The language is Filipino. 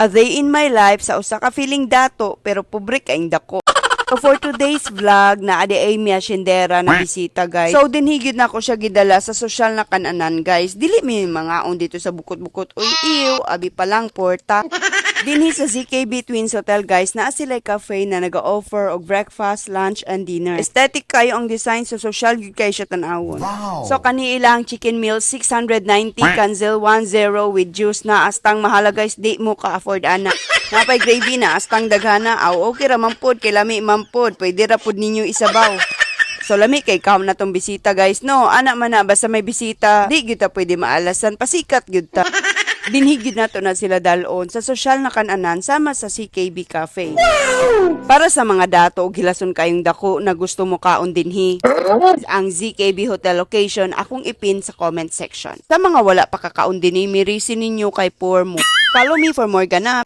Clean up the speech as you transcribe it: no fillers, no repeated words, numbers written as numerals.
A day in my life sa usa ka feeling dato pero pobre kaing dako. So for today's vlog na adi ay Mia Shindera na bisita guys. So din higid na ko siya gidala sa social na kananan guys. Dili mi mga on dito sa bukot-bukot. Uy iw, abi pa lang porta. Dinhi sa ZKB Twins Hotel guys, naa sila cafe na naga-offer og breakfast, lunch, and dinner. Aesthetic kayo ang design so social gyud kay siya tan-awon. Wow. So kani ilang chicken meal 690 kanzel 10 with juice na astang mahala guys, di mo ka afford ana. Napay gravy na astang daghana. Aw okay ra man pod kay lami man pod. Pwede ra pod ninyo isabaw. So lami kay kam na tong bisita guys. No, ana man na basta may bisita, di gyud ta pwede maalasan, pasikat gyud ta. Dinhigid na to na sila dalon sa sosyal na kananan sama sa CKB Cafe. Para sa mga dato og hilason kayong dako na gusto mo kaon dinhi, ang ZKB Hotel location akong ipin sa comment section. Sa mga wala pa kakaon dinhi, mirisin ninyo kay Poor Mo. Follow me for more ganap.